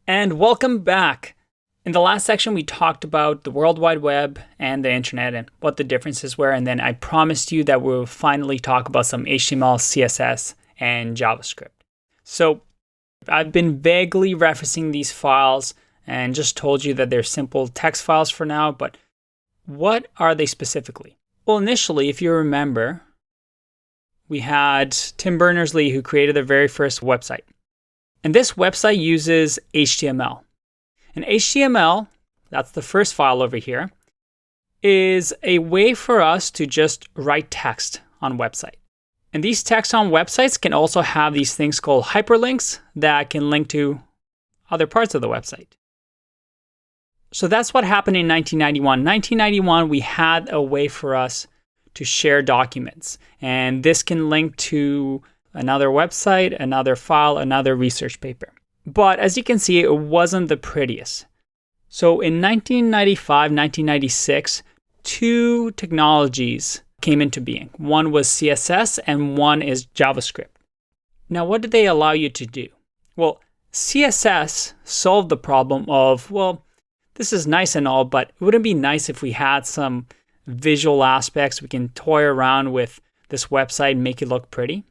And welcome back. In the last section, we talked about the World Wide Web and the internet and what the differences were. And then I promised you that we'll finally talk about some HTML, CSS, and JavaScript. So I've been vaguely referencing these files and just told you that they're simple text files for now. But what are they specifically? Well, initially, if you remember, we had Tim Berners-Lee who created the very first website. And this website uses HTML. And HTML, that's the first file over here, is a way for us to just write text on website. And these texts on websites can also have these things called hyperlinks that can link to other parts of the website. So that's what happened in 1991. 1991, we had a way for us to share documents. And this can link to another website, another file, another research paper. But as you can see, it wasn't the prettiest. So in 1995, 1996, two technologies came into being. One was CSS and one is JavaScript. Now, what did they allow you to do? Well, CSS solved the problem of, well, this is nice and all, but it wouldn't be nice if we had some visual aspects. We can toy around with this website and make it look pretty.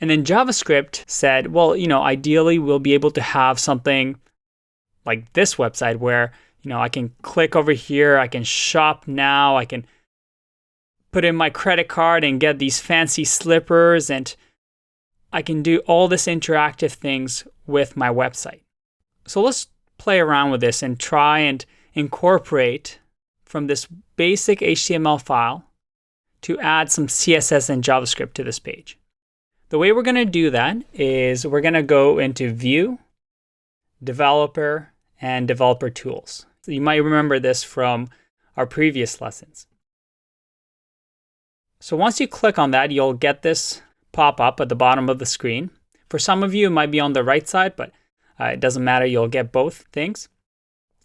And then JavaScript said, well, ideally we'll be able to have something like this website where, I can click over here, I can shop now, I can put in my credit card and get these fancy slippers, and I can do all this interactive things with my website. So let's play around with this and try and incorporate from this basic HTML file to add some CSS and JavaScript to this page. The way we're going to do that is we're going to go into View, Developer, and Developer Tools. So you might remember this from our previous lessons. So once you click on that, you'll get this pop up at the bottom of the screen. For some of you, it might be on the right side, but it doesn't matter. You'll get both things.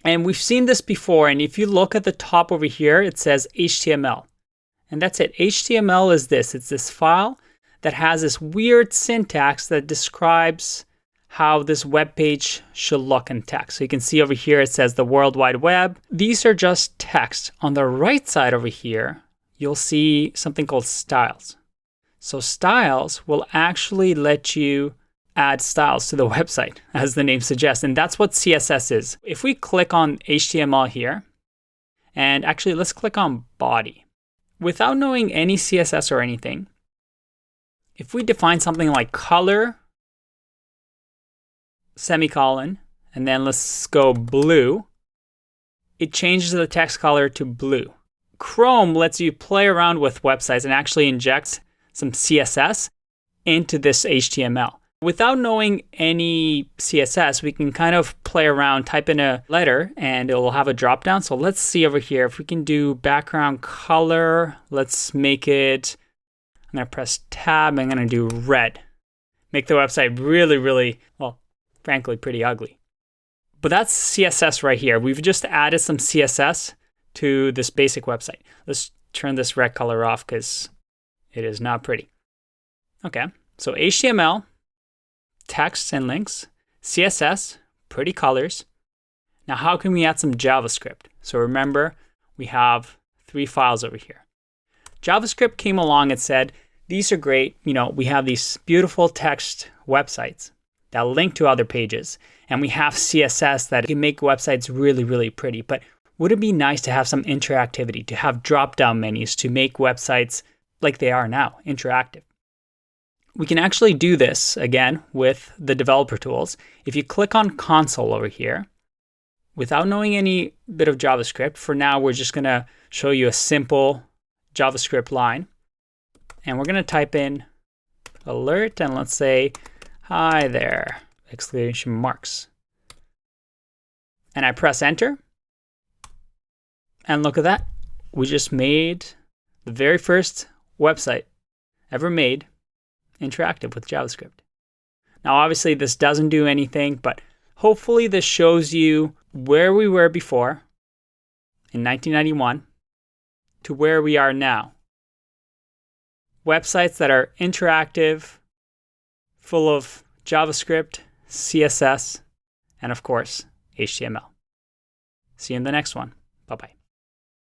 And we've seen this before. And if you look at the top over here, it says HTML. And that's it. HTML is this. It's this file that has this weird syntax that describes how this web page should look in text. So you can see over here it says the World Wide Web. These are just text. On the right side over here, you'll see something called styles. So styles will actually let you add styles to the website, as the name suggests. And that's what CSS is. If we click on HTML here, and actually let's click on body. Without knowing any CSS or anything, if we define something like color, semicolon, and then let's go blue, it changes the text color to blue. Chrome lets you play around with websites and actually inject some CSS into this HTML. Without knowing any CSS, we can kind of play around, type in a letter, and it will have a drop down. So let's see over here if we can do background color. Let's make it, I'm going to press tab. I'm going to do red. Make the website really, really, well, frankly, pretty ugly. But that's CSS right here. We've just added some CSS to this basic website. Let's turn this red color off because it is not pretty. Okay, so HTML, text and links, CSS, pretty colors. Now, how can we add some JavaScript? So remember, we have three files over here. JavaScript came along and said, these are great. We have these beautiful text websites that link to other pages. And we have CSS that can make websites really, really pretty. But would it be nice to have some interactivity, to have drop-down menus to make websites like they are now, interactive? We can actually do this, again, with the developer tools. If you click on console over here, without knowing any bit of JavaScript, for now we're just going to show you a simple JavaScript line. And we're going to type in alert and let's say, hi there, exclamation marks. And I press enter. And look at that. We just made the very first website ever made interactive with JavaScript. Now, obviously, this doesn't do anything, but hopefully this shows you where we were before in 1991 to where we are now. Websites that are interactive, full of JavaScript, CSS, and of course, HTML. See you in the next one. Bye-bye.